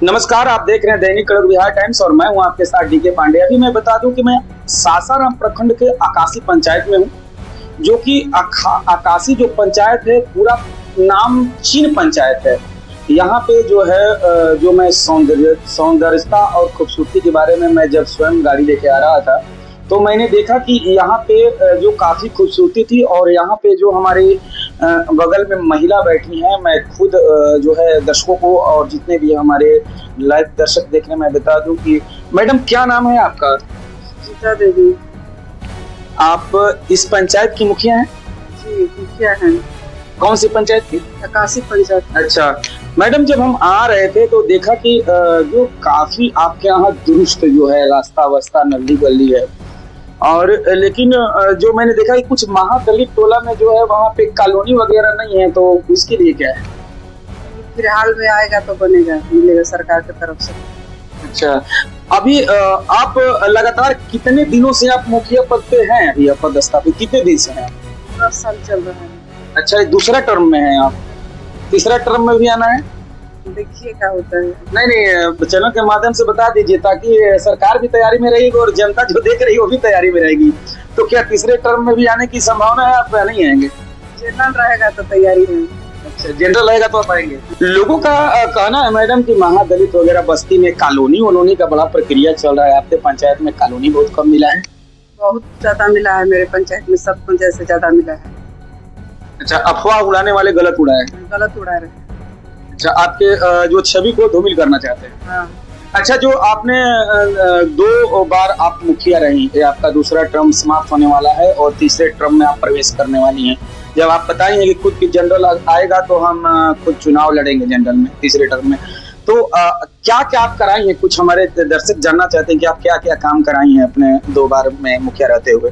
नमस्कार, आप देख रहे हैं दैनिक कड़क बिहार टाइम्स और मैं हूं आपके साथ डीके पांडे। अभी मैं बता दूं कि मैं सासाराम प्रखंड के आकाशी पंचायत में हूं, जो कि आकाशी जो पंचायत है पूरा नामचीन पंचायत है। यहाँ पे जो है जो मैं सौंदर्यता और खूबसूरती के बारे में मैं जब स्वयं गाड़ी लेके आ रहा था तो मैंने देखा कि यहाँ पे जो काफी खूबसूरती थी और यहाँ पे जो हमारे बगल में महिला बैठी हैं। मैं खुद जो है दर्शकों को और जितने भी हमारे लाइव दर्शक देख रहे हैं मैं बता दूं कि मैडम क्या नाम है आपका? सीता देवी। आप इस पंचायत की मुखिया हैं? जी मुखिया हैं। कौन सी पंचायत की? आकाशी पंचायत। अच्छा मैडम, जब हम आ रहे थे तो देखा कि जो काफी आपके यहाँ दुरुस्त जो है रास्ता वास्ता नल्ली गली है, और लेकिन जो मैंने देखा कि कुछ महादलित टोला में जो है वहाँ पे कॉलोनी वगैरह नहीं है, तो उसके लिए क्या है? फिलहाल में आएगा तो बनेगा, मिलेगा सरकार की तरफ से। अच्छा, अभी आप लगातार कितने दिनों से आप मुखिया पद पे हैं? अभी आप पदस्थापित कितने दिन से हैं? 10 साल चल रहा है। अच्छा, दूसरा टर्म में है आप? तीसरा टर्म में भी आना है? देखिए क्या होता है। नहीं, चैनल के माध्यम से बता दीजिए ताकि सरकार भी तैयारी में रहेगी और जनता जो देख रही है वो भी तैयारी में रहेगी। तो क्या तीसरे टर्म में भी आने की संभावना है? आप नहीं आएंगे? जनरल रहेगा तो तैयारी है। अच्छा, जनरल रहेगा तो आप आएंगे। लोगों का कहना है मैडम कि महादलित वगैरह बस्ती में कॉलोनी का बड़ा प्रक्रिया चल रहा है। आपके पंचायत में कॉलोनी बहुत कम मिला है? बहुत ज्यादा मिला है, मेरे पंचायत में सब पंचायत से ज्यादा मिला है। अच्छा, अफवाह उड़ाने वाले गलत उड़ाए? गलत उड़ा रहे हैं। अच्छा, आपके जो छवि को धूमिल करना चाहते हैं। हाँ। अच्छा, जो आपने 2 बार आप मुखिया रही, आपका दूसरा टर्म समाप्त होने वाला है और तीसरे टर्म में आप प्रवेश करने वाली हैं। जब आप बताएंगे कि खुद की जनरल आएगा तो हम खुद चुनाव लड़ेंगे जनरल में तीसरे टर्म में, तो क्या क्या आप कराई हैं? कुछ हमारे दर्शक जानना चाहते हैं कि आप क्या क्या काम कराई हैं अपने 2 बार में मुखिया रहते हुए।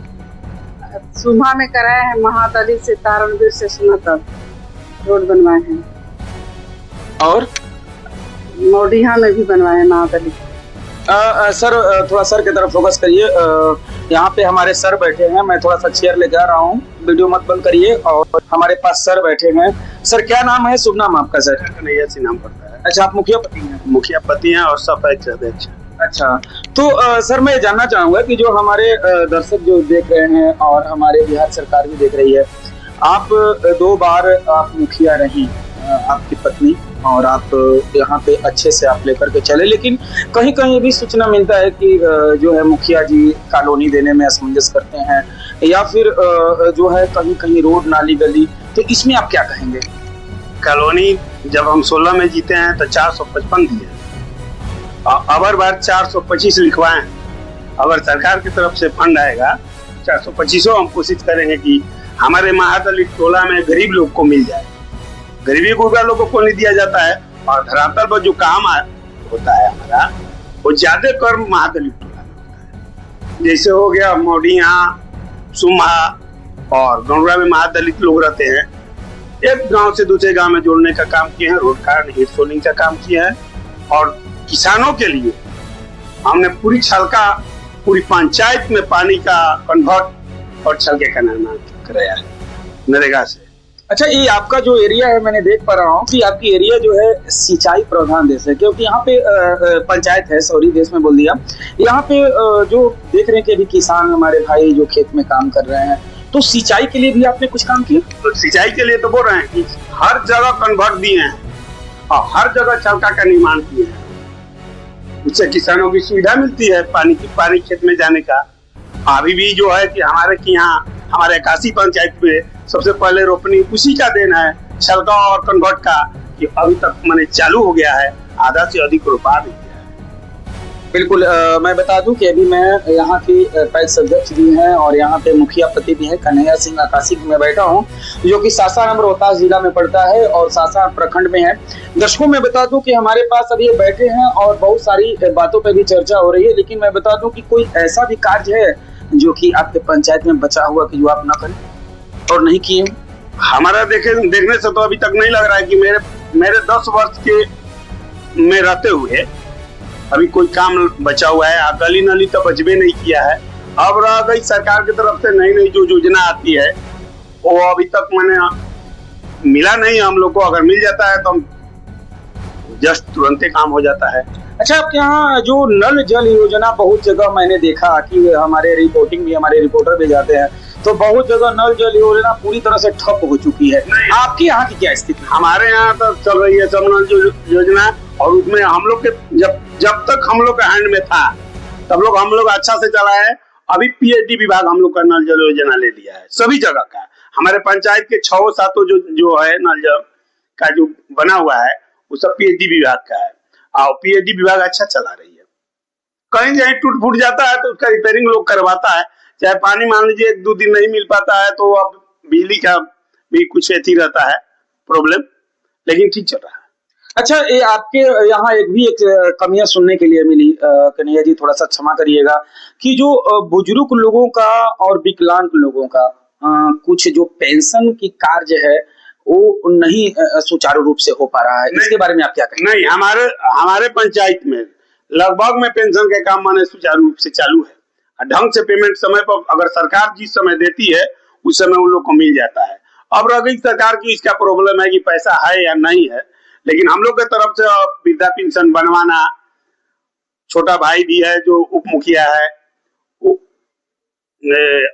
सुधा में कराए हैं, महादलित से तारणवीर से सुना तक रोड बनवाए हैं, और मोडिया में भी बनवाए हैं महादलित। सर थोड़ा सर की तरफ फोकस करिए। यहाँ पे हमारे सर बैठे हैं, मैं थोड़ा सा चेयर लेके आ रहा हूँ, वीडियो मत बंद करिए। और हमारे पास सर बैठे हैं। सर क्या नाम है, शुभ नाम आपका? सर कन्हैया सिंह नाम पड़ता है। अच्छा, आप मुखिया पति हैं? मुखिया पति हैं और सब अध्यक्ष। अच्छा, तो सर मैं जानना चाहूंगा कि जो हमारे दर्शक जो देख रहे हैं और हमारे बिहार सरकार भी देख रही है, आप 2 बार आप मुखिया रही, आपकी पत्नी, और आप यहाँ पे अच्छे से आप लेकर के चले, लेकिन कहीं कहीं भी सूचना मिलता है कि जो है मुखिया जी कॉलोनी देने में असमंजस करते हैं, या फिर जो है कहीं कहीं रोड नाली गली, तो इसमें आप क्या कहेंगे? कॉलोनी जब हम 16 में जीते हैं तो 455 दिए, अबर बार 425 लिखवाए। अगर सरकार की तरफ से फंड आएगा 425 हम कोशिश करेंगे कि हमारे महादलित टोला में गरीब लोग को मिल जाए। गरीबी गुर्बा लोगों को नहीं दिया जाता है, और धरातल पर जो काम होता है हमारा वो ज्यादा कर महादलित टोला में होता है। जैसे हो गया मोडिया, सुमा और गौरा में महादलित लोग रहते हैं। एक गांव से दूसरे गांव में जोड़ने का काम किए हैं, रोड का हीट सोलिंग का काम किया है, और किसानों के लिए हमने पूरी पंचायत में पानी का कन्वर्ट और छलके का निर्माण कराया है नरेगा से। अच्छा, ये आपका जो एरिया है, मैंने देख पा रहा हूँ कि आपकी एरिया जो है सिंचाई प्रधान देश है, क्योंकि यहाँ पे पंचायत है, सॉरी देश में बोल दिया। यहाँ पे जो देख रहे हैं कि अभी किसान हमारे भाई जो खेत में काम कर रहे हैं, तो सिंचाई के लिए भी आपने कुछ काम किया? तो सिंचाई के लिए तो बोल रहे हैं कि हर जगह कन्वर्ट दिए हैं और हर जगह छलका का निर्माण किए हैं। उससे किसानों की सुविधा मिलती है, पानी खेत में जाने का। अभी भी जो है कि हमारे आकाशी पंचायत में सबसे पहले रोपनी उसी का देना है, छलका और कन्वर्ट का, कि अभी तक मैंने चालू हो गया है, आधा से अधिक रोपा भी गया है। बिल्कुल, मैं बता दूं कि अभी मैं यहाँ की पैक्स अध्यक्ष भी हैं और यहाँ पे मुखिया पति भी है कन्हैया सिंह आकाशी में बैठा हूँ, जो कि सासाराम रोहतास जिला में पड़ता है और सासाराम प्रखंड में है। दर्शकों मैं बता दूं कि हमारे पास अभी ये बैठे हैं और बहुत सारी बातों पर भी चर्चा हो रही है, लेकिन मैं बता दूं कि कोई ऐसा भी कार्य है जो कि आपके पंचायत में बचा हुआ कि जो आप ना करें और नहीं किए? हमारा देखने से तो अभी तक नहीं लग रहा है कि मेरे 10 वर्ष के में रहते हुए अभी कोई काम बचा हुआ है। गली नली तो बचबे नहीं किया है। अब रह गई सरकार की तरफ से नई जो योजना आती है वो अभी तक मैंने मिला नहीं हम लोग को। अगर मिल जाता है तो हम जस्ट तुरंत काम हो जाता है। अच्छा, आपके यहाँ जो नल जल योजना बहुत जगह मैंने देखा कि हमारे रिपोर्टिंग भी, हमारे रिपोर्टर भी जाते हैं, तो बहुत जगह नल जल योजना पूरी तरह से ठप हो चुकी है। आपके यहाँ की क्या स्थिति? हमारे यहाँ तो चल रही है सब नल योजना, और उसमें हम लोग के जब तक हम लोग के हैंड में था तब हम लोग अच्छा से चला है। अभी पीएचडी विभाग हम लोग का नल जल योजना ले लिया है सभी जगह का। हमारे पंचायत के 6-7 जो है नल जल का जो बना हुआ है वो सब पीएचडी विभाग का है, और पीएचडी विभाग अच्छा चला रही है। कहीं कहीं टूट फूट जाता है तो उसका रिपेयरिंग लोग करवाता है। चाहे पानी मान लीजिए 1-2 दिन नहीं मिल पाता है तो अब बिजली का भी कुछ ऐसी रहता है प्रॉब्लम, लेकिन ठीक चल रहा है। अच्छा, ये आपके यहाँ एक कमियां सुनने के लिए मिली, कन्हैया जी थोड़ा सा क्षमा करिएगा, कि जो बुजुर्ग लोगों का और विकलांग लोगों का कुछ जो पेंशन की कार्य है वो नहीं सुचारू रूप से हो पा रहा है। इसके बारे में आप क्या कहेंगे? नहीं, हमारे पंचायत में लगभग में पेंशन के काम माने सुचारू रूप से चालू है। ढंग से पेमेंट समय पर अगर सरकार जिस समय देती है उस समय उन लोग को मिल जाता है। अब रह गई सरकार की, इसका प्रॉब्लम है कि पैसा है या नहीं है, लेकिन हम लोग की तरफ से वृद्धा पेंशन बनवाना, छोटा भाई भी है जो उप मुखिया है,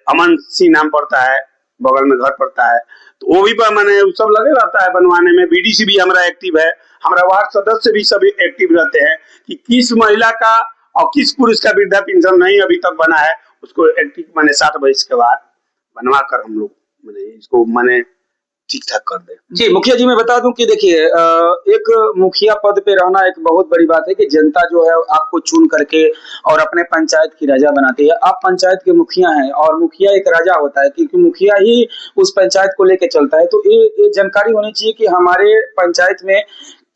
अमन सिंह नाम पड़ता है, बगल में घर पड़ता है, तो वो भी मैंने सब लगे रहता है बनवाने में। बीडीसी भी हमारा एक्टिव है, हमारा वार्ड सदस्य भी सभी एक्टिव रहते हैं कि किस महिला का और किस पुरुष का वृद्धा पेंशन नहीं अभी तक बना है, उसको एक्टिव मैंने 60 वर्ष के बाद बनवा कर हम लोग इसको मैंने ठीक ठाक कर दे। जी मुखिया जी, मैं बता दूं कि देखिए, एक मुखिया पद पे रहना एक बहुत बड़ी बात है कि जनता जो है आपको चुन करके और अपने पंचायत की राजा बनाती है। आप पंचायत के मुखिया हैं और मुखिया एक राजा होता है क्योंकि मुखिया ही उस पंचायत को लेके चलता है। तो ये जानकारी होनी चाहिए कि हमारे पंचायत में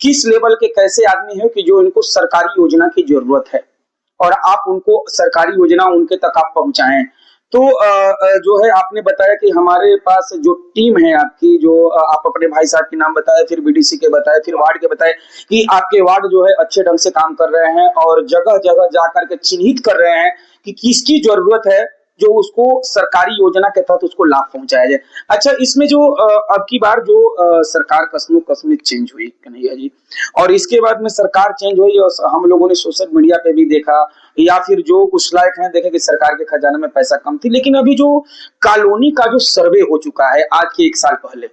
किस लेवल के कैसे आदमी है कि जो इनको सरकारी योजना की जरूरत है और आप उनको सरकारी योजना उनके तक आप पहुंचाएं। तो जो है आपने बताया कि हमारे पास जो टीम है आपकी, जो आप अपने भाई साहब के नाम बताए, फिर बीडीसी के बताए, फिर वार्ड के बताए कि आपके वार्ड जो है अच्छे ढंग से काम कर रहे हैं और जगह जगह जा करके चिन्हित कर रहे हैं कि किसकी जरूरत है जो उसको सरकारी योजना के तहत उसको लाभ पहुंचाया जाए। अच्छा, इसमें जो अब की बार जो सरकार कसम चेंज हुई कन्हैया जी, और इसके बाद में सरकार चेंज हुई और हम लोगों ने सोशल मीडिया पे भी देखा या फिर जो कुछ लायक हैं देखे कि सरकार के खजाने में पैसा कम थी, लेकिन अभी जो कॉलोनी का जो सर्वे हो चुका है आज के 1 साल पहले,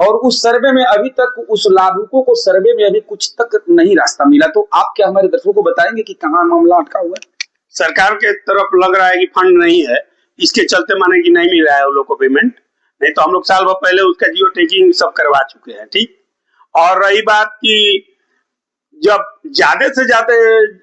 और उस सर्वे में अभी तक उस लाभुकों को सर्वे में अभी कुछ तक नहीं रास्ता मिला। तो आप क्या हमारे दर्शकों को बताएंगे कि कहाँ मामला अटका हुआ है? सरकार के तरफ लग रहा है कि फंड नहीं है, इसके चलते माने कि नहीं मिल रहा है उन लोग को पेमेंट। नहीं तो हम लोग साल भर पहले उसका जियो टैगिंग सब करवा चुके हैं। ठीक, और रही बात कि जब ज्यादा से ज्यादा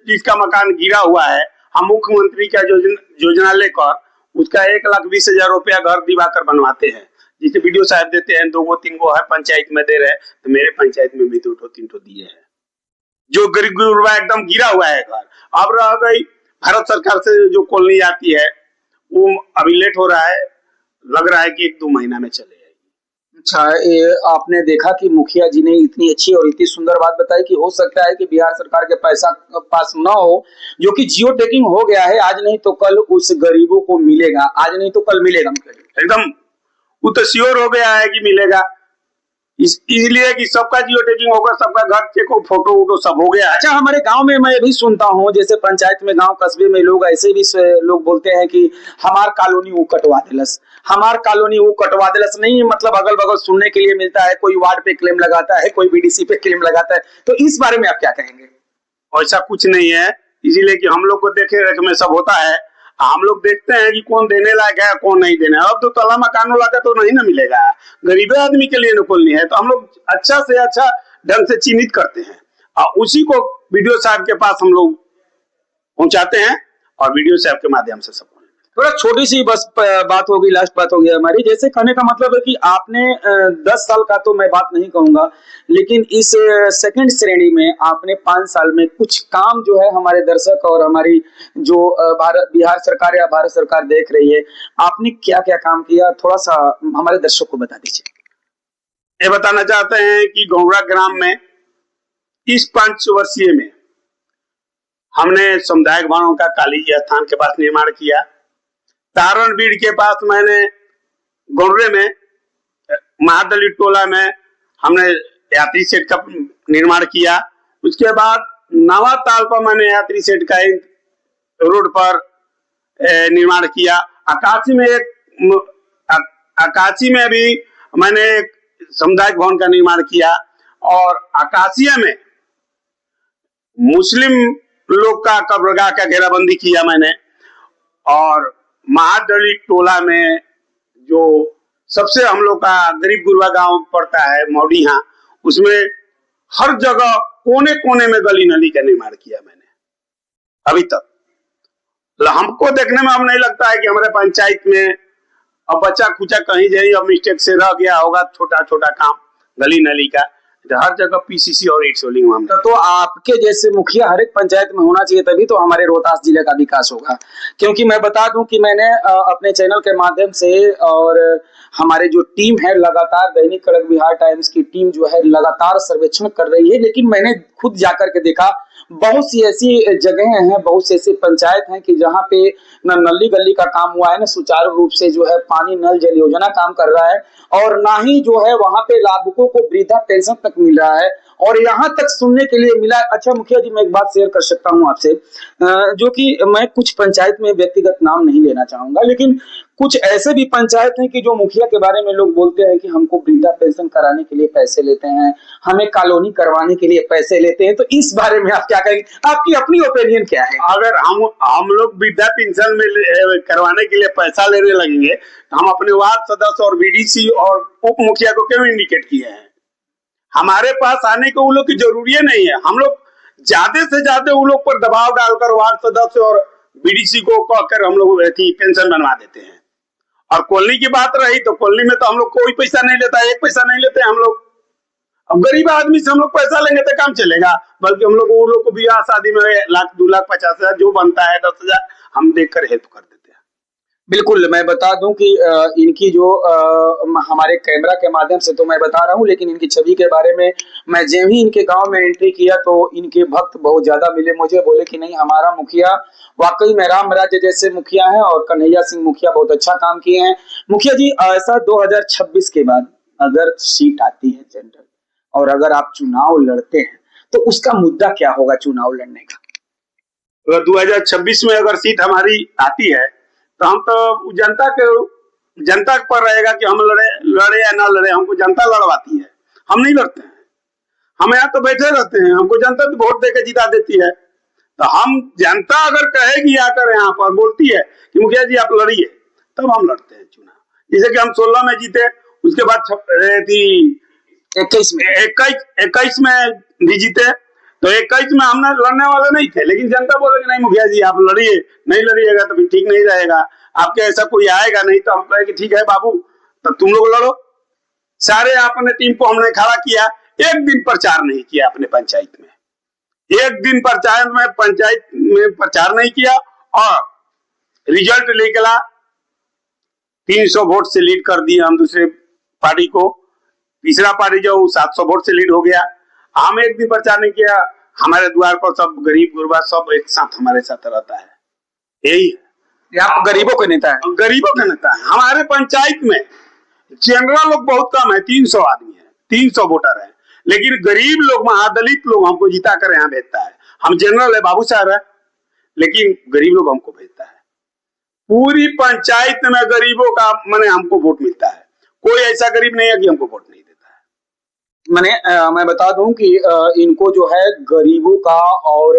जिसका मकान गिरा हुआ है, हम मुख्यमंत्री का योजना लेकर उसका 1,20,000 रुपया घर दिवाकर बनवाते हैं, जिसे वीडियो साहब देते हैं, 2-3 हर पंचायत में दे रहे हैं। तो मेरे पंचायत में भी 2-3 दिए हैं जो गरीब गुरबा एकदम गिरा हुआ है घर। अब रह गई भारत सरकार से जो कॉलोनी आती है वो अभी लेट हो रहा है, लग रहा है कि 1-2 महीना में चले जाएगी। अच्छा, ये आपने देखा कि मुखिया जी ने इतनी अच्छी और इतनी सुंदर बात बताई कि हो सकता है कि बिहार सरकार के पैसा पास ना हो, जो कि जियो टैगिंग हो गया है, आज नहीं तो कल उस गरीबों को मिलेगा, आज नहीं तो कल मिलेगा। एकदम वो तो श्योर हो गया है कि मिलेगा, इसलिए कि सबका जियो टैगिंग होगा, सबका घर चेक फोटो वोटो सब हो गया है। अच्छा, हमारे गांव में मैं भी सुनता हूँ, जैसे पंचायत में गांव कस्बे में लोग ऐसे भी लोग बोलते हैं कि हमार कॉलोनी वो कटवा दिलस, हमार कॉलोनी वो कटवा दिलस। नहीं, मतलब अगल बगल सुनने के लिए मिलता है, कोई वार्ड पे क्लेम लगाता है, कोई बीडीसी पे क्लेम लगाता है। तो इस बारे में आप क्या कहेंगे? ऐसा कुछ नहीं है, इसीलिए कि हम लोग को देखे रेख में सब होता है। हम लोग देखते हैं कि कौन देने लायक है कौन नहीं देने। अब तो तला मकान वाला का तो नहीं ना मिलेगा, गरीब आदमी के लिए नुकसान नहीं है। तो हम लोग अच्छा से अच्छा ढंग से चिन्हित करते हैं और उसी को वीडियो साहब के पास हम लोग पहुंचाते हैं और वीडियो साहब के माध्यम से सब। थोड़ा छोटी सी बस बात होगी, लास्ट बात होगी हमारी। जैसे कहने का मतलब है कि आपने 10 साल का तो मैं बात नहीं कहूंगा, लेकिन इस सेकंड श्रेणी में आपने 5 साल में कुछ काम जो है हमारे दर्शक और हमारी जो बिहार सरकार या भारत सरकार देख रही है, आपने क्या क्या काम किया, थोड़ा सा हमारे दर्शक को बता दीजिए। ये बताना चाहते हैं कि गौरा ग्राम में इस 5 वर्षीय में हमने सामुदायिक भवनों का काली स्थान के पास निर्माण किया। तारणबीड़ के पास मैंने गौरे में महादलित टोला में हमने यात्री सेट का निर्माण किया। उसके बाद नवा ताल पर मैंने यात्री सेट का एक रोड पर निर्माण किया। आकाशी में भी मैंने एक सामुदायिक भवन का निर्माण किया और आकाशीय में मुस्लिम लोग का कब्रगाह का घेराबंदी किया मैंने। और महादलित टोला में जो सबसे हम लोग का गरीब गुरबा गांव पड़ता है मौडिया, उसमें हर जगह कोने कोने में गली नली का निर्माण किया मैंने अभी तक। हमको देखने में अब नहीं लगता है कि हमारे पंचायत में अब बच्चा कुचा कहीं जाए अब मिस्टेक से रह गया होगा छोटा छोटा काम गली नली का। हर जगह पीसीसी और ईट सोलिंग मामला। तो आपके जैसे मुखिया हर एक पंचायत में होना चाहिए, तभी तो हमारे रोहतास जिले का विकास होगा। क्योंकि मैं बता दूं कि मैंने अपने चैनल के माध्यम से और हमारे जो टीम है लगातार दैनिक कड़क बिहार टाइम्स की टीम जो है लगातार सर्वेक्षण कर रही है, लेकिन मैंने खुद जाकर के देखा बहुत सी ऐसी जगहें हैं, बहुत सी ऐसी पंचायत हैं कि जहाँ पे न नली गली का काम हुआ है, न सुचारू रूप से जो है पानी नल जल योजना काम कर रहा है, और ना ही जो है वहां पे लाभुकों को वृद्धा पेंशन तक मिल रहा है। और यहाँ तक सुनने के लिए मिला। अच्छा मुखिया जी, मैं एक बात शेयर कर सकता हूँ आपसे, जो कि मैं कुछ पंचायत में व्यक्तिगत नाम नहीं लेना चाहूंगा, लेकिन कुछ ऐसे भी पंचायत हैं कि जो मुखिया के बारे में लोग बोलते हैं कि हमको वृद्धा पेंशन कराने के लिए पैसे लेते हैं, हमें कॉलोनी करवाने के लिए पैसे लेते हैं। तो इस बारे में आप क्या कहेंगे, आपकी अपनी ओपिनियन क्या है? अगर हम लोग वृद्धा पेंशन में करवाने के लिए पैसा लेने लगेंगे तो हम अपने वार्ड सदस्य और बीडीसी और उप मुखिया को क्यों इंडिकेट किए हैं? हमारे पास आने को उन लोग की जरूरी नहीं है। हम लोग ज्यादा से ज्यादा उन लोग पर दबाव डालकर वार्ड सदस्य और बीडीसी को कहकर हम लोग पेंशन बनवा देते हैं। और कॉलोनी की बात रही तो कॉलोनी में तो हम लोग कोई पैसा नहीं लेता, एक पैसा नहीं लेते हम लोग। अब गरीब आदमी से हम लोग पैसा लेंगे तो काम चलेगा? बल्कि हम लोग वो लोग को ब्याह शादी में 1 लाख 2 लाख 50,000 जो बनता है 10,000 हम देकर हेल्प कर देते हैं। बिल्कुल, मैं बता दूं कि इनकी जो हमारे कैमरा के माध्यम से तो मैं बता रहा हूं, लेकिन इनकी छवि के बारे में मैं जब ही इनके गांव में एंट्री किया तो इनके भक्त बहुत ज्यादा मिले मुझे, बोले कि नहीं हमारा मुखिया वाकई में राम राज्य जैसे मुखिया हैं और कन्हैया सिंह मुखिया बहुत अच्छा काम किए हैं। मुखिया जी, ऐसा 2026 के बाद अगर सीट आती है जनरल और अगर आप चुनाव लड़ते हैं तो उसका मुद्दा क्या होगा चुनाव लड़ने का? अगर 2026 में अगर सीट हमारी आती है तो हम तो जनता पर रहेगा कि हम लड़े या ना लड़े। हमको जनता लड़वाती है, हम नहीं लड़ते हैं। हम यहाँ तो बैठे रहते हैं, हमको जनता तो वोट देकर जिता देती है। तो हम जनता अगर कहेगी आकर यहाँ पर बोलती है कि मुखिया जी आप लड़िए, तब हम लड़ते हैं चुनाव। जैसे कि हम 16 में जीते, उसके बाद 21 में भी जीते। तो 21 में हम लड़ने वाले नहीं थे, लेकिन जनता बोलेगी नहीं मुखिया जी आप लड़िए, नहीं लड़िएगा तो फिर ठीक नहीं रहेगा, आपके ऐसा कोई आएगा नहीं। तो हम कहेंगे ठीक है बाबू, तब तुम लोग लड़ो। सारे अपने टीम को हमने खड़ा किया, एक दिन प्रचार नहीं किया अपने पंचायत में, एक दिन पंचायत में प्रचार नहीं किया और रिजल्ट निकला 300 वोट से लीड कर दिया हम दूसरे पार्टी को। तीसरा पार्टी जो 700 वोट से लीड हो गया। हम एक दिन प्रचार नहीं किया, हमारे द्वार पर सब गरीब गुरबा सब एक साथ हमारे साथ रहता है। यही है, आप गरीबों के नेता है। गरीबों के नेता है। हमारे पंचायत में जनरल लोग बहुत कम है, 300 आदमी है, 300 वोटर है, लेकिन गरीब लोग महादलित लोग हमको जिता कर यहाँ भेजता है। हम जनरल है, बाबू साहब है, लेकिन गरीब लोग हमको भेजता है। पूरी पंचायत में गरीबों का माने हमको वोट मिलता है। कोई ऐसा गरीब नहीं है कि हमको वोट नहीं देता है। मैं बता दूं कि इनको जो है गरीबों का और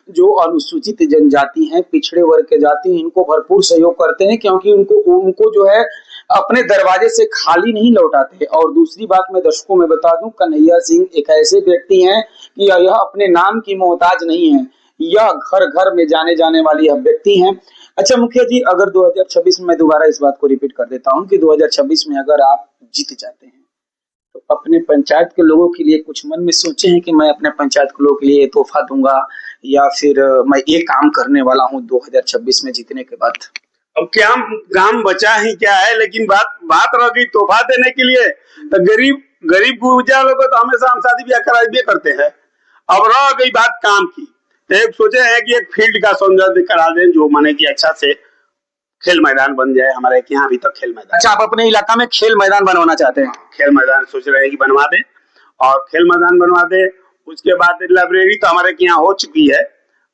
जो अनुसूचित जनजाति हैं, पिछड़े वर्ग के जाति, इनको भरपूर सहयोग करते हैं, क्योंकि उनको जो है अपने दरवाजे से खाली नहीं लौटाते। और दूसरी बात मैं दर्शकों में बता दूं, कन्हैया सिंह एक ऐसे व्यक्ति हैं कि यह अपने नाम की मोहताज नहीं है, यह घर घर में जाने जाने वाली व्यक्ति हैं। अच्छा मुखिया जी, अगर 2026 में, मैं दोबारा इस बात को रिपीट कर देता हूं कि 2026 में अगर आप जीत जाते हैं तो अपने पंचायत के लोगों के लिए कुछ मन में सोचे हैं कि मैं अपने पंचायत के लोगों के लिए तोहफा दूंगा या फिर मैं ये काम करने वाला हूं 2026 में जीतने के बाद? अब क्या काम बचा ही क्या है, लेकिन बात रह गई तोहफा देने के लिए, तो गरीब गुरजा लोग तो हमेशा हम शादी ब्याह कराइए करते हैं। अब रह गई बात काम की, तो एक सोचे हैं कि एक फील्ड का सौंदर्य करा दें, जो माने कि अच्छा से खेल मैदान बन जाए। हमारे यहाँ अभी तक खेल मैदान। अच्छा, आप अपने इलाका में खेल मैदान बनवाना चाहते हैं? खेल मैदान सोच रहे हैं कि बनवा दे, और खेल मैदान बनवा दे, उसके बाद लाइब्रेरी तो हमारे यहाँ हो चुकी है,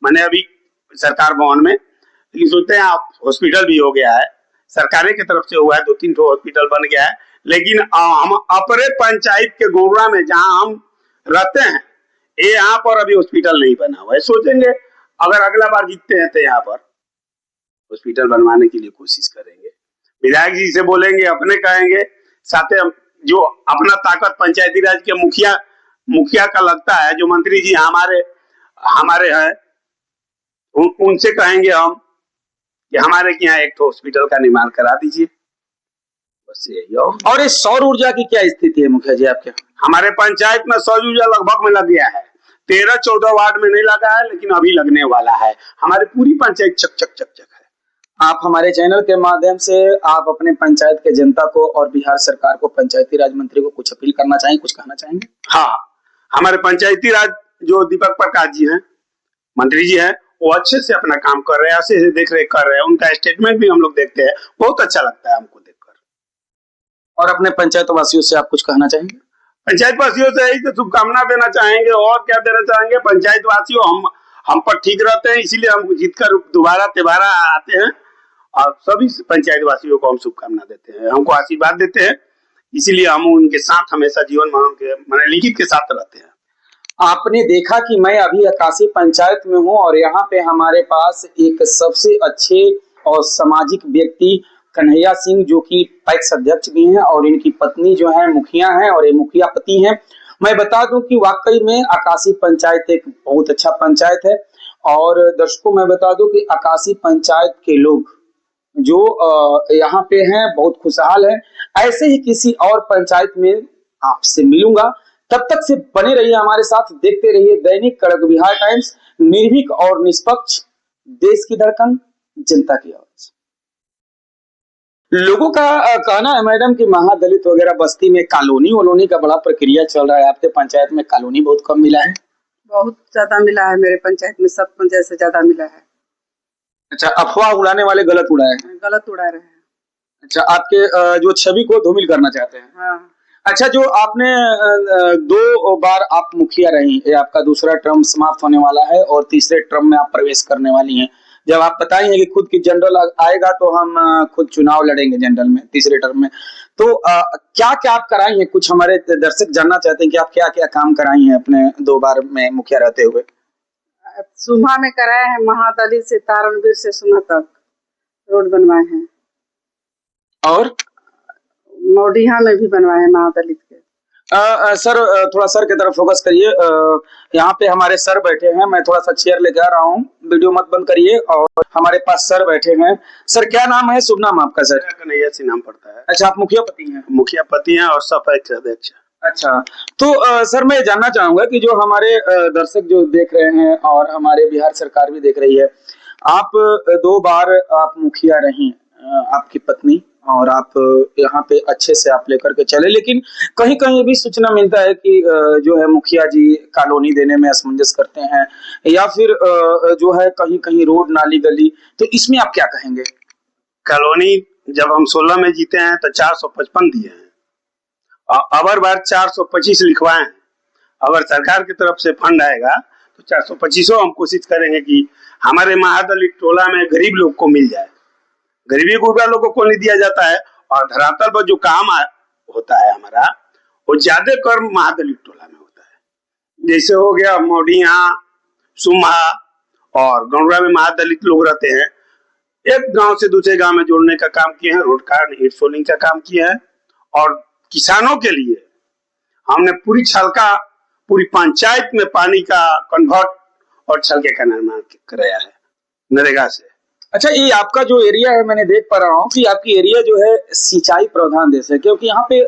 मैंने अभी सरकार भवन में, लेकिन सोचते हैं आप हॉस्पिटल भी हो गया है, सरकार की तरफ से हुआ है, 2-3 हॉस्पिटल बन गया है। लेकिन हम अपने पंचायत के गोबरा में जहाँ हम रहते हैं, ये यहाँ पर अभी हॉस्पिटल नहीं बना हुआ है। सोचेंगे अगर अगला बार जीतते हैं तो यहाँ पर हॉस्पिटल बनवाने के लिए कोशिश करेंगे। विधायक जी से बोलेंगे, अपने कहेंगे, साथ हम जो अपना ताकत पंचायती राज के मुखिया का लगता है, जो मंत्री जी हमारे हैं, उनसे कहेंगे हम कि हमारे यहाँ एक हॉस्पिटल का निर्माण करा दीजिए, बस यही हो। और इस सौर ऊर्जा की क्या स्थिति है मुखिया जी आपके? हमारे पंचायत में सौर ऊर्जा लगभग में लग गया है, 13-14 वार्ड में नहीं लगा है, लेकिन अभी लगने वाला है। हमारी पूरी पंचायत चक है। आप हमारे चैनल के माध्यम से आप अपने पंचायत के जनता को और बिहार सरकार को, पंचायती राज मंत्री को कुछ अपील करना चाहेंगे, कुछ कहना चाहेंगे? हाँ, हमारे पंचायती राज जो दीपक प्रकाश जी हैं, मंत्री जी हैं, वो अच्छे से अपना काम कर रहे हैं, अच्छे से देख रेख कर रहे हैं। उनका स्टेटमेंट भी हम लोग देखते हैं, बहुत अच्छा लगता है हमको देखकर। और अपने पंचायत वासियों से आप कुछ कहना चाहेंगे? पंचायत वासियों से यही शुभकामना देना चाहेंगे, और क्या देना चाहेंगे। पंचायत वासियों हम पर ठीक रहते हैं, इसीलिए हम जीतकर दोबारा आते हैं, और सभी पंचायत वासियों को हम शुभकामना देते हैं, हमको आशीर्वाद देते हैं, इसीलिए हम उनके साथ हमेशा जीवन मरण के माने लिखित के साथ रहते हैं। आपने देखा कि मैं अभी अकासी पंचायत में हूं और यहाँ पे हमारे पास एक सबसे अच्छे और सामाजिक व्यक्ति कन्हैया सिंह, जो कि पैक्स अध्यक्ष भी हैं, और इनकी पत्नी जो है मुखिया हैं, और ये मुखिया पति हैं। मैं बता दूं कि वाकई में अकासी पंचायत एक बहुत अच्छा पंचायत है। और दर्शकों मैं बता दूं कि अकासी पंचायत के लोग जो यहाँ पे हैं बहुत खुशहाल है। ऐसे ही किसी और पंचायत में आपसे मिलूंगा, तब तक से बने रहिए हमारे साथ, देखते रहिए दैनिक कड़क बिहार टाइम्स, निर्भीक और निष्पक्ष, देश की धड़कन, जनता की आवाज। लोगों का कहना है मैडम कि महादलित वगैरह बस्ती में कॉलोनी का बड़ा प्रक्रिया चल रहा है, आपके पंचायत में कॉलोनी बहुत कम मिला है? बहुत ज्यादा मिला है, मेरे पंचायत में सब पंचायत से ज्यादा मिला है। अच्छा, अफवाह उड़ाने वाले गलत उड़ा रहे हैं। अच्छा, आपके जो छवि को धूमिल करना चाहते हैं। हाँ। अच्छा, जो आपने 2 बार आप मुखिया रही, ये आपका दूसरा टर्म समाप्त होने वाला है और तीसरे टर्म में आप प्रवेश करने वाली हैं। जब आप बताएंगे कि खुद की जनरल आएगा तो हम खुद चुनाव लड़ेंगे जनरल में, तीसरे टर्म में, तो क्या क्या आप कराई हैं? कुछ हमारे दर्शक जानना चाहते हैं कि आप क्या क्या काम कराई हैं अपने 2 बार में मुखिया रहते हुए। सुमा में कराए हैं, महादलित से तारणवीर से सुना तक रोड बनवाए हैं, और मौडिहा में भी बनवाए हैं महादलित के। सर थोड़ा सर की तरफ फोकस करिए, यहाँ पे हमारे सर बैठे हैं, मैं थोड़ा सा चेयर लेके आ रहा हूँ, वीडियो मत बंद करिए। और हमारे पास सर बैठे हैं। सर क्या नाम है, शुभ नाम आपका? सर कन्हैया सिंह नाम पड़ता है। अच्छा, आप मुखिया पति हैं? मुखिया पति हैं और पैक्स अध्यक्ष। अच्छा, तो सर मैं जानना चाहूंगा कि जो हमारे दर्शक जो देख रहे हैं और हमारे बिहार सरकार भी देख रही है, आप 2 बार आप मुखिया रही, आपकी पत्नी, और आप यहाँ पे अच्छे से आप लेकर के चले, लेकिन कहीं कहीं ये भी सूचना मिलता है कि जो है मुखिया जी कॉलोनी देने में असमंजस करते हैं, या फिर जो है कहीं कहीं रोड नाली गली, तो इसमें आप क्या कहेंगे? कॉलोनी जब हम 16 में जीते हैं तो 455 दिए हैं, अबर बार 425 लिखवाए हैं। अगर सरकार की तरफ से फंड आएगा तो 425 हम कोशिश करेंगे कि हमारे महादलित टोला में गरीब लोग को मिल जाए। गरीबी गुर्बा लोगों को नहीं दिया जाता है, और धरातल पर जो काम होता है हमारा, वो ज्यादा कर महादलित टोला में होता है। जैसे हो गया मौडिया, सुमा और गौरा में महादलित लोग रहते हैं, एक गांव से दूसरे गांव में जोड़ने का काम किए हैं, रोड का ईंट सोलिंग का काम किया है। और किसानों के लिए हमने पूरी पंचायत में पानी का कन्वर्ट और छलके का निर्माण कराया है नरेगा से। अच्छा, ये आपका जो एरिया है, मैंने देख पा रहा हूँ कि आपकी एरिया जो है सिंचाई प्रधान देश है, क्योंकि यहाँ पे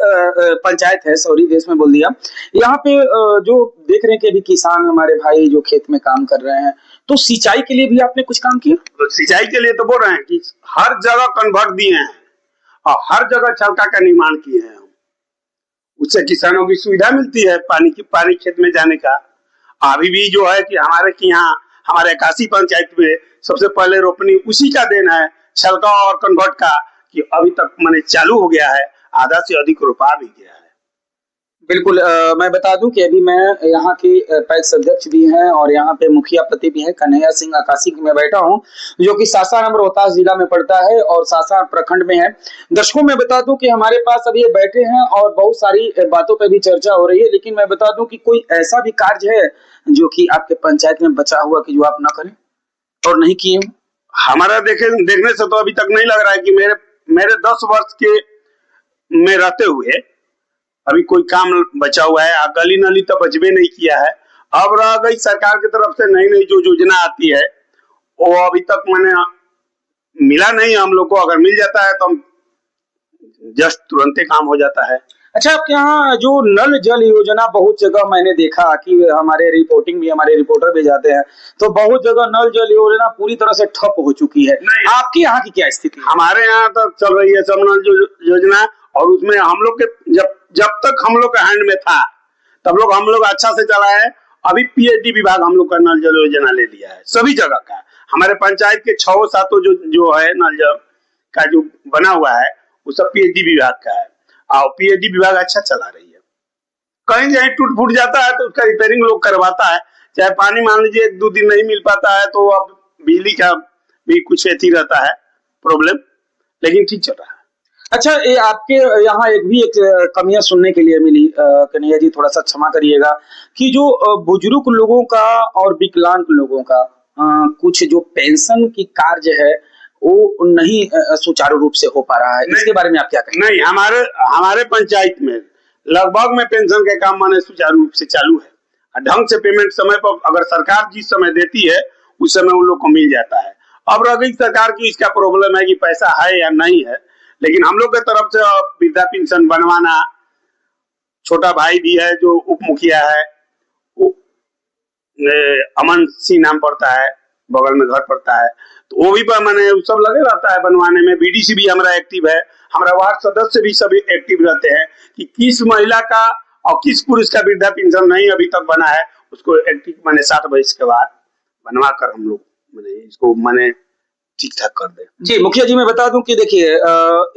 पंचायत है, सॉरी देश में बोल दिया। यहाँ पे जो देख रहे हैं कि अभी किसान हमारे भाई जो खेत में काम कर रहे हैं, तो सिंचाई के लिए भी आपने कुछ काम किया? तो सिंचाई के लिए तो बोल रहे हैं कि हर जगह कन्वर्ट दिए हैं और हर जगह छलका का निर्माण किए हैं। उससे किसानों की सुविधा मिलती है, पानी खेत में जाने का। अभी भी जो है कि हमारे अकासी पंचायत में सबसे पहले रोपनी उसी का देना है, छलका और कन्वर्ट का, कि अभी तक मैंने चालू हो गया है, आधा से अधिक रोपा भी गया है। बिल्कुल मैं बता दूं कि अभी मैं यहाँ के पैक्स अध्यक्ष भी हैं और यहाँ पे मुखिया पति भी हैं कन्हैया सिंह आकाशी में बैठा हूँ, जो कि सासाराम रोहतास जिला में पड़ता है और सासाराम प्रखंड में है। दर्शकों मैं बता दूं कि हमारे पास अभी ये बैठे हैं और बहुत सारी बातों पे भी चर्चा हो रही है, लेकिन मैं बता दूं कि कोई ऐसा भी कार्य है जो कि आपके पंचायत में बचा हुआ कि जो आप ना करें और नहीं किए? हमारा देखने से तो अभी तक नहीं लग रहा है कि मेरे 10 वर्ष के में रहते हुए अभी कोई काम बचा हुआ है। गली नली तो बचबे नहीं किया है। अब रह गई सरकार की तरफ से नई नई जो योजना आती है वो अभी तक मैंने मिला नहीं हम लोग को। अगर मिल जाता है तो जस्ट तुरंत काम हो जाता है। अच्छा, आपके यहाँ जो नल जल योजना बहुत जगह मैंने देखा कि हमारे रिपोर्टर भी जाते हैं तो बहुत जगह नल जल योजना पूरी तरह से ठप हो चुकी है। आपके यहाँ की क्या स्थिति है? हमारे यहाँ तो चल रही है सब नल योजना, और उसमें हम लोग के जब तक हम लोग के हैंड में था तब हम लोग अच्छा से चला है। अभी पीएचडी विभाग हम लोग का नल जल योजना ले लिया है सभी जगह का। हमारे पंचायत के 6-7 जो है नल जल का जो बना हुआ है वो सब पीएचडी विभाग का है और पीएचडी विभाग अच्छा चला रही है। कहीं कहीं टूट फूट जाता है तो उसका रिपेयरिंग लोग करवाता है। चाहे पानी मान लीजिए 1-2 दिन नहीं मिल पाता है तो अब बिजली का भी कुछ ऐसी रहता है प्रॉब्लम, लेकिन ठीक चल रहा है। अच्छा, ये आपके यहाँ एक कमियां सुनने के लिए मिली कन्हैया जी, थोड़ा सा क्षमा करिएगा, कि जो बुजुर्ग लोगों का और विकलांग लोगों का कुछ जो पेंशन की कार्य है वो नहीं सुचारू रूप से हो पा रहा है। इसके बारे में आप क्या कहेंगे? नहीं, हमारे पंचायत में लगभग में पेंशन के काम माने सुचारू रूप से चालू है। ढंग से पेमेंट समय पर अगर सरकार जिस समय देती है उस समय उन लोग को मिल जाता है। अब रह गई सरकार की इसका प्रॉब्लम है कि पैसा है या नहीं है, लेकिन हम लोग की तरफ से वृद्धा पेंशन बनवाना, छोटा भाई भी है जो उप मुखिया है, अमन सिंह नाम पड़ता है, बगल में घर पड़ता है, तो वो भी मैंने सब लगे रहता है बनवाने में। बीडीसी भी हमारा एक्टिव है, हमारा वार्ड सदस्य भी सभी एक्टिव रहते हैं कि किस महिला का और किस पुरुष का वृद्धा पेंशन नहीं अभी तक बना है उसको एक्टिव मैंने 60 वर्ष के बाद बनवा कर हम लोग इसको मैंने ठीक ठाक कर दे। जी मुखिया जी, मैं बता दूं कि देखिए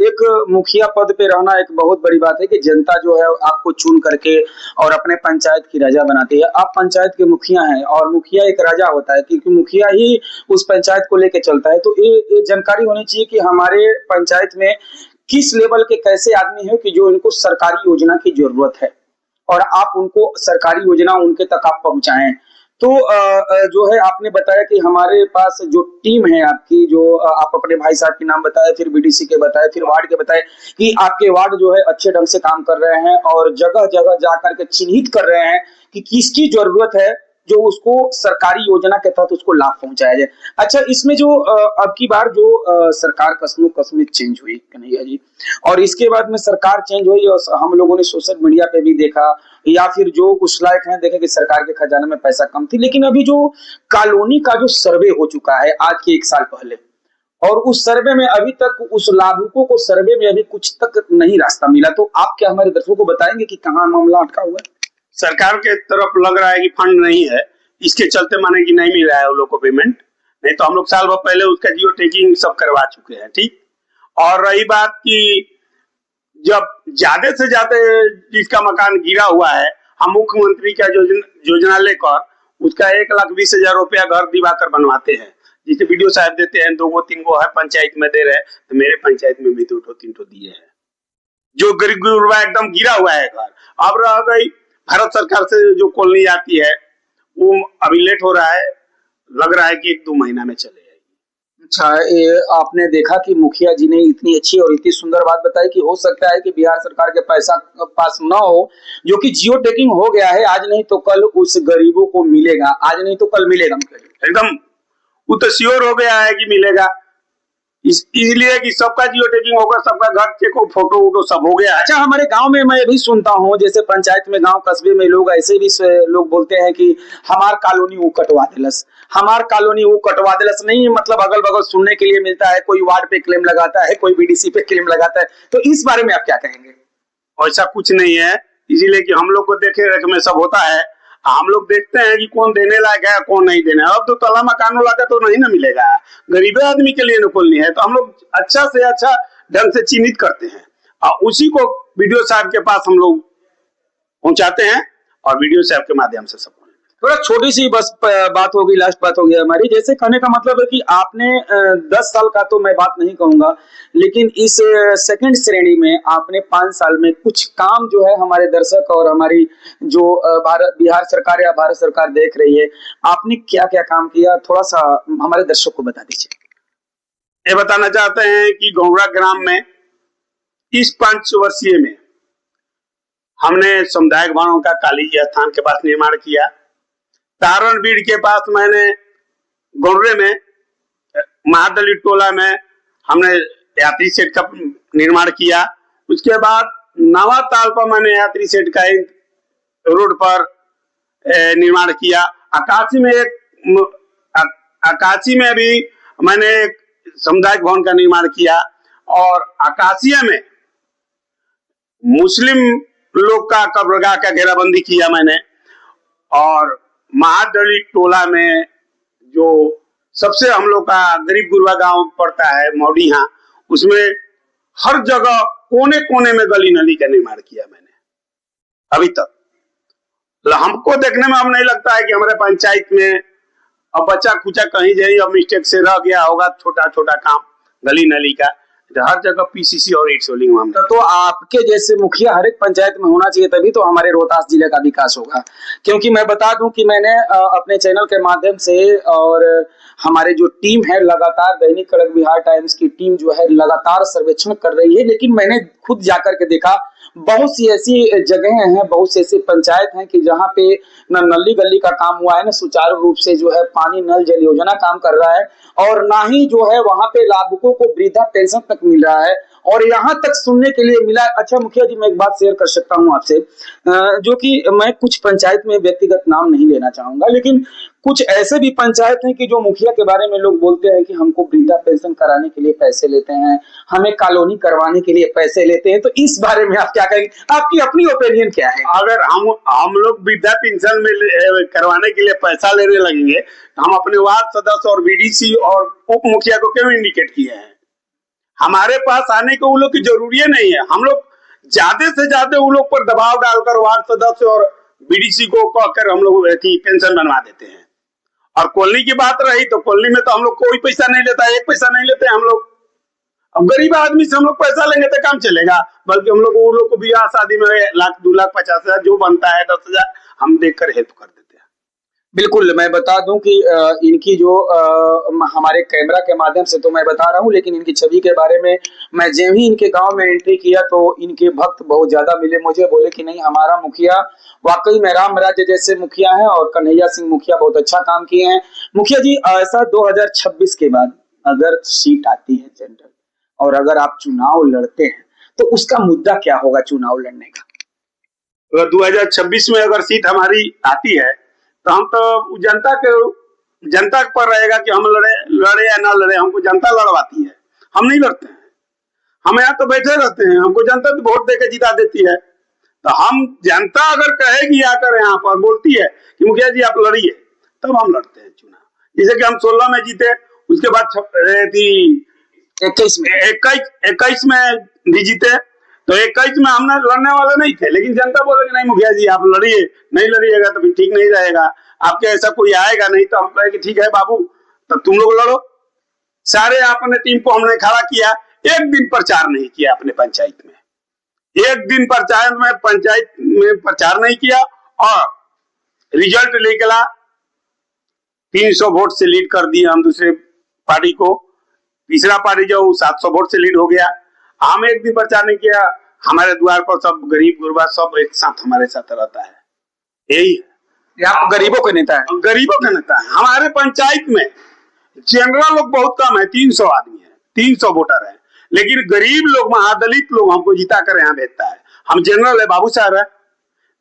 एक मुखिया पद पे रहना एक बहुत बड़ी बात है कि जनता जो है आपको चुन करके और अपने पंचायत की राजा बनाती है। आप पंचायत के मुखिया हैं और मुखिया एक राजा होता है क्योंकि मुखिया ही उस पंचायत को लेके चलता है। तो ये जानकारी होनी चाहिए कि हमारे पंचायत में किस लेवल के कैसे आदमी है कि जो इनको सरकारी योजना की जरूरत है और आप उनको सरकारी योजना उनके तक आप पहुंचाएं। तो जो है आपने बताया कि हमारे पास जो टीम है आपकी, जो आप अपने भाई साहब के नाम बताए, फिर बीडीसी के बताए, फिर वार्ड के बताए कि आपके वार्ड जो है अच्छे ढंग से काम कर रहे हैं और जगह जगह जाकर के चिन्हित कर रहे हैं कि किसकी जरूरत है जो उसको सरकारी योजना के तहत उसको लाभ पहुंचाया जाए। अच्छा, इसमें जो अब की बार जो सरकार कसम चेंज हुई कन्हैया जी, और इसके बाद में सरकार चेंज हुई और हम लोगों ने सोशल मीडिया पे भी देखा या फिर जो कुछ लायक हैं देखे कि सरकार के खजाने में पैसा कम थी, लेकिन अभी जो कॉलोनी का जो सर्वे हो चुका है आज के 1 साल पहले, और उस सर्वे में अभी तक उस लाभुकों को सर्वे में अभी कुछ तक नहीं रास्ता मिला। तो आप क्या हमारे दर्शकों को बताएंगे कि कहाँ मामला अटका हुआ है? सरकार के तरफ लग रहा है कि फंड नहीं है, इसके चलते माने कि नहीं मिल रहा है उन लोग को पेमेंट। नहीं तो हम लोग साल भर पहले उसका जियो टैगिंग सब करवा चुके हैं। ठीक, और रही बात कि जब ज्यादा से ज्यादा जिसका मकान गिरा हुआ है, हम मुख्यमंत्री का योजना लेकर उसका 1,20,000 रुपया घर दिवाकर बनवाते हैं, जिसे वीडियो साहब देते हैं, 2-3 गो है पंचायत में दे रहे हैं, तो मेरे पंचायत में भी 2-3 दिए हैं जो गरीब गुरबा एकदम गिरा हुआ है घर। अब रह गई भारत सरकार से जो कॉलोनी आती है वो अभी लेट हो रहा है, लग रहा है कि 1-2 महीना में चले जाएगी। अच्छा, ये आपने देखा कि मुखिया जी ने इतनी अच्छी और इतनी सुंदर बात बताई कि हो सकता है कि बिहार सरकार के पैसा पास ना हो, जो कि जियो टैगिंग हो गया है, आज नहीं तो कल उस गरीबों को मिलेगा, आज नहीं तो कल मिलेगा। एकदम वो तो श्योर हो गया है कि मिलेगा, इसलिए कि सबका जियो टैगिंग होगा, सबका घर चेक फोटो वोटो सब हो गया। अच्छा, हमारे गांव में मैं भी सुनता हूँ, जैसे पंचायत में गांव कस्बे में लोग ऐसे भी लोग बोलते हैं कि हमार कॉलोनी वो कटवा दिलस, हमार कॉलोनी वो कटवा दिलस। नहीं, मतलब अगल बगल सुनने के लिए मिलता है, कोई वार्ड पे क्लेम लगाता है, कोई बीडीसी पे क्लेम लगाता है। तो इस बारे में आप क्या कहेंगे? ऐसा कुछ नहीं है, इसीलिए कि हम लोग को देखे रेख में सब होता है। हम लोग देखते हैं कि कौन देने लायक है कौन नहीं देने। अब तो तला मकान वाला तो नहीं ना मिलेगा, गरीब आदमी के लिए नुकल नहीं है, तो हम लोग अच्छा से अच्छा ढंग से चिन्हित करते हैं और उसी को वीडियो साहब के पास हम लोग पहुंचाते हैं और वीडियो से आपके माध्यम से सबको। थोड़ा छोटी सी बस बात होगी, लास्ट बात होगी हमारी। जैसे कहने का मतलब है कि आपने 10 साल का तो मैं बात नहीं कहूंगा, लेकिन इस सेकंड श्रेणी में आपने 5 साल में कुछ काम जो है हमारे दर्शक और हमारी जो बिहार सरकार या भारत सरकार देख रही है, आपने क्या क्या काम किया, थोड़ा सा हमारे दर्शक को बता दीजिए। ये बताना चाहते हैं कि गौरा ग्राम में इस 5 वर्षीय में हमने सामुदायिक भवनों का काली जी स्थान के पास निर्माण किया। तारणबीड़ के पास मैंने गौरे में महादलित टोला में हमने यात्री सेट का निर्माण किया। उसके बाद नवा ताल पर मैंने यात्री सेट का रोड पर निर्माण किया। आकाशी में भी मैंने सामुदायिक भवन का निर्माण किया और आकाशिया में मुस्लिम लोग का कब्रगाह का घेराबंदी किया मैंने। और महादलित टोला में जो सबसे हम लोग का गरीब गुरबा गांव पड़ता है मौडिया, उसमें हर जगह कोने कोने में गली नली का निर्माण किया मैंने अभी तक। हमको देखने में अब नहीं लगता है कि हमारे पंचायत में अब बच्चा खुचा कहीं जाए अब मिस्टेक से रह गया होगा छोटा छोटा काम गली नली का। हर जगह पीसीसी और ईट सोलिंग मामला। तो आपके जैसे मुखिया हर एक पंचायत में होना चाहिए, तभी तो हमारे रोहतास जिले का विकास होगा। क्योंकि मैं बता दूं कि मैंने अपने चैनल के माध्यम से और हमारे जो टीम है लगातार दैनिक कड़क बिहार टाइम्स की टीम जो है लगातार सर्वेक्षण कर रही है, लेकिन मैंने खुद जाकर के देखा बहुत सी ऐसी जगह हैं, बहुत सी ऐसी पंचायत हैं कि जहाँ पे न नली गली का काम हुआ है, न सुचारू रूप से जो है पानी नल जल योजना काम कर रहा है, और ना ही जो है वहां पे लाभुकों को वृद्धा पेंशन तक मिल रहा है। और यहाँ तक सुनने के लिए मिला। अच्छा मुखिया जी, मैं एक बात शेयर कर सकता हूँ आपसे, जो कि मैं कुछ पंचायत में व्यक्तिगत नाम नहीं लेना चाहूंगा, लेकिन कुछ ऐसे भी पंचायत हैं कि जो मुखिया के बारे में लोग बोलते हैं कि हमको वृद्धा पेंशन कराने के लिए पैसे लेते हैं, हमें कॉलोनी करवाने के लिए पैसे लेते हैं। तो इस बारे में आप क्या कहेंगे, आपकी अपनी ओपिनियन क्या है? अगर हम लोग वृद्धा पेंशन में करवाने के लिए पैसा लेने लगेंगे तो हम अपने वार्ड सदस्य और बीडीसी और उप मुखिया को क्यों इंडिकेट किए हैं? हमारे पास आने को उन लोग की जरूरी नहीं है। हम लोग ज्यादा से ज्यादा उन लोग पर दबाव डालकर वार्ड सदस्य और बीडीसी को कहकर हम लोग पेंशन बनवा देते हैं। और कॉलोनी की बात रही तो कॉलोनी में तो हम लोग कोई पैसा नहीं लेता, 1 पैसा नहीं लेते हम लोग। अब गरीब आदमी से हम लोग पैसा लेंगे तो काम चलेगा? बल्कि हम लोग वो लोग को ब्याह शादी में 1 लाख 2 लाख 50,000 जो बनता है 10,000 हम देकर हेल्प कर देते हैं। बिल्कुल, मैं बता दूं कि इनकी जो हमारे कैमरा के माध्यम से तो मैं बता रहा हूं, लेकिन इनकी छवि के बारे में मैं जब ही इनके गांव में एंट्री किया तो इनके भक्त बहुत ज्यादा मिले मुझे, बोले कि नहीं हमारा मुखिया वाकई में राम राज्य जैसे मुखिया हैं और कन्हैया सिंह मुखिया बहुत अच्छा काम किए हैं। मुखिया जी, ऐसा 2026 के बाद अगर सीट आती है जनरल और अगर आप चुनाव लड़ते हैं तो उसका मुद्दा क्या होगा चुनाव लड़ने का? अगर 2026 में अगर सीट हमारी आती है तो हम तो जनता पर रहेगा कि हम लड़े या ना लड़े। हमको जनता लड़वाती है, हम नहीं लड़ते हैं। हम यहाँ तो बैठे रहते हैं, हमको जनता तो वोट देकर जिता देती है। तो हम जनता अगर कहेगी आकर यहाँ पर बोलती है कि मुखिया जी आप लड़िए, तब हम लड़ते हैं चुनाव। जैसे कि हम 16 में जीते, उसके बाद 21 में भी जीते। तो 21 में हम लड़ने वाले नहीं थे, लेकिन जनता बोलेगी नहीं मुखिया जी आप लड़िए, नहीं लड़िएगा तो फिर ठीक नहीं रहेगा, आपके ऐसा कोई आएगा नहीं। तो हम कहेंगे ठीक है बाबू, तब तुम लोग लड़ो। सारे अपने टीम को हमने खड़ा किया, एक दिन प्रचार नहीं किया अपने पंचायत में, एक दिन पंचायत में प्रचार नहीं किया और रिजल्ट निकला 300 वोट से लीड कर दिया हम दूसरे पार्टी को। तीसरा पार्टी जो 700 वोट से लीड हो गया। हम एक दिन प्रचार नहीं किया। हमारे द्वार पर सब गरीब गुरबा सब एक साथ हमारे साथ रहता है। यही है, आप गरीबों के नेता है। गरीबों का नेता है। हमारे पंचायत में जनरल लोग बहुत कम है, 300 आदमी है, 300 वोटर है, लेकिन गरीब लोग महादलित लोग हमको जिता कर यहाँ भेजता है। हम जनरल है, बाबू साहब है,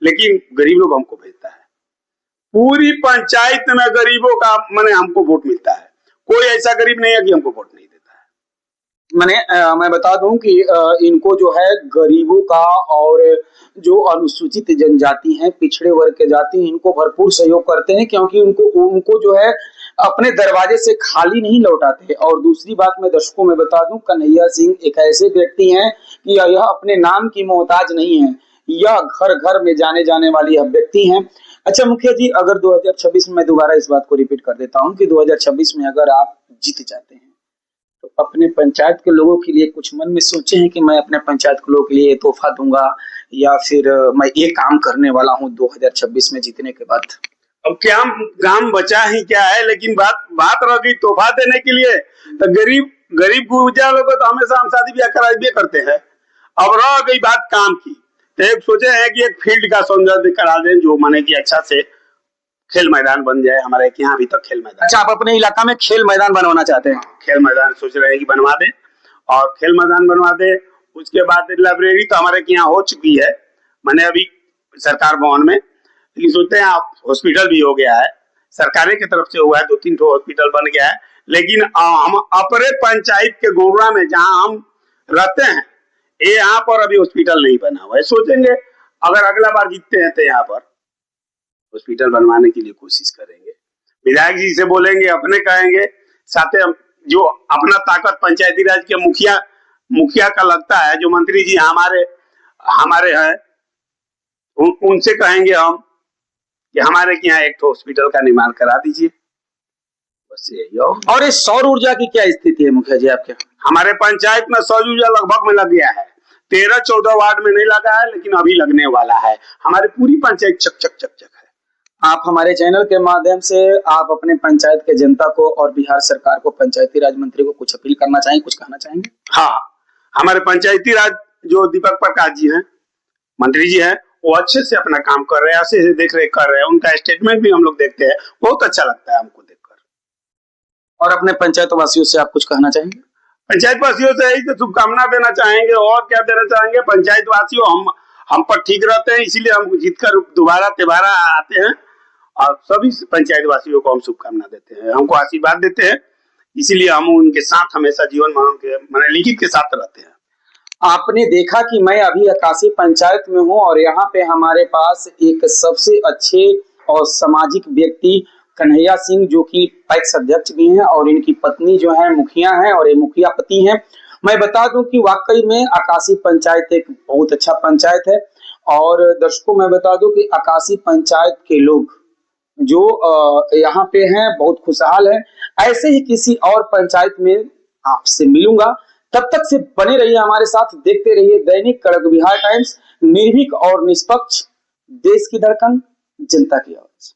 लेकिन गरीब लोग हमको भेजता है। पूरी पंचायत में गरीबों का माने हमको वोट मिलता है। कोई ऐसा गरीब नहीं है कि हमको वोट नहीं देता है। मैं बता दूं कि इनको जो है गरीबों का और जो अनुसूचित जनजाति हैं, पिछड़े वर्ग के जाति, इनको भरपूर सहयोग करते हैं, क्योंकि उनको जो है अपने दरवाजे से खाली नहीं लौटाते। और दूसरी बात मैं दर्शकों में बता दूं, कन्हैया सिंह एक ऐसे व्यक्ति हैं कि यह अपने नाम की मोहताज नहीं है। यह घर घर में जाने जाने वाली यह व्यक्ति हैं। अच्छा मुखिया जी, अगर 2026 में, मैं दोबारा इस बात को रिपीट कर देता हूं कि 2026 में अगर आप जीत जाते हैं तो अपने पंचायत के लोगों के लिए कुछ मन में सोचे हैं कि मैं अपने पंचायत के लोगों के लिए तोहफा दूंगा या फिर मैं ये काम करने वाला हूं 2026 में जीतने के बाद? अब क्या काम बचा ही क्या है, लेकिन बात रह गई तोहफा देने के लिए, तो गरीब गुरजा लोग तो हमेशा हम शादी ब्याह कराइए करते हैं। अब रह गई बात काम की, तो एक सोचे हैं कि एक फील्ड का सौंदर्य करा दें, जो माने कि अच्छा से खेल मैदान बन जाए। हमारे यहाँ अभी तक खेल मैदान। अच्छा, आप अपने इलाका में खेल मैदान बनवाना चाहते हैं? खेल मैदान सोच रहे हैं कि बनवा दे, और खेल मैदान बनवा दे। उसके बाद लाइब्रेरी तो हमारे यहाँ हो चुकी है, मैंने अभी सरकार भवन में, लेकिन सोचते हैं आप हॉस्पिटल भी हो गया है, सरकार की तरफ से हुआ है, 2-3 ठो हॉस्पिटल बन गया है। लेकिन हम अपने पंचायत के गोबरा में जहाँ हम रहते हैं, ये यहाँ पर अभी हॉस्पिटल नहीं बना हुआ है। सोचेंगे अगर अगला बार जीतते हैं तो यहाँ पर हॉस्पिटल बनवाने के लिए कोशिश करेंगे। विधायक जी से बोलेंगे, अपने कहेंगे, साथ ही जो अपना ताकत पंचायती राज के मुखिया का लगता है, जो मंत्री जी हमारे हैं, उनसे कहेंगे हम कि हमारे यहाँ एक हॉस्पिटल का निर्माण करा दीजिए, बस यही। और इस सौर ऊर्जा की क्या स्थिति है मुखिया जी आपके? हमारे पंचायत में सौर ऊर्जा लगभग में लग गया है, 13-14 वार्ड में नहीं लगा है, लेकिन अभी लगने वाला है। हमारी पूरी पंचायत चक है। आप हमारे चैनल के माध्यम से आप अपने पंचायत के जनता को और बिहार सरकार को, पंचायती राज मंत्री को कुछ अपील करना चाहेंगे, कुछ कहना चाहेंगे? हाँ, हमारे पंचायती राज जो दीपक प्रकाश जी हैं, मंत्री जी हैं, वो अच्छे से अपना काम कर रहे हैं, अच्छे से देख रेख कर रहे हैं। उनका स्टेटमेंट भी हम लोग देखते हैं, बहुत अच्छा लगता है हमको देखकर। और अपने पंचायत वासियों से आप कुछ कहना चाहेंगे? पंचायत वासियों से यही शुभकामना देना चाहेंगे, और क्या देना चाहेंगे। पंचायत वासियों हम पर ठीक रहते हैं, इसीलिए हम जीतकर दोबारा आते हैं, और सभी पंचायत वासियों को हम शुभकामना देते हैं, हमको आशीर्वाद देते हैं, इसीलिए हम उनके साथ हमेशा जीवन में लिखित के साथ रहते हैं। आपने देखा कि मैं अभी अकासी पंचायत में हूं और यहाँ पे हमारे पास एक सबसे अच्छे और सामाजिक व्यक्ति कन्हैया सिंह, जो कि पैक्स अध्यक्ष भी हैं, और इनकी पत्नी जो है मुखिया हैं, और ये मुखिया पति हैं। मैं बता दूं कि वाकई में अकासी पंचायत एक बहुत अच्छा पंचायत है। और दर्शकों, मैं बता दूं कि अकासी पंचायत के लोग जो यहाँ पे हैं बहुत खुशहाल हैं। ऐसे ही किसी और पंचायत में आपसे मिलूंगा, तब तक से बने रहिए हमारे साथ, देखते रहिए दैनिक कड़क बिहार टाइम्स, निर्भीक और निष्पक्ष, देश की धड़कन, जनता की आवाज।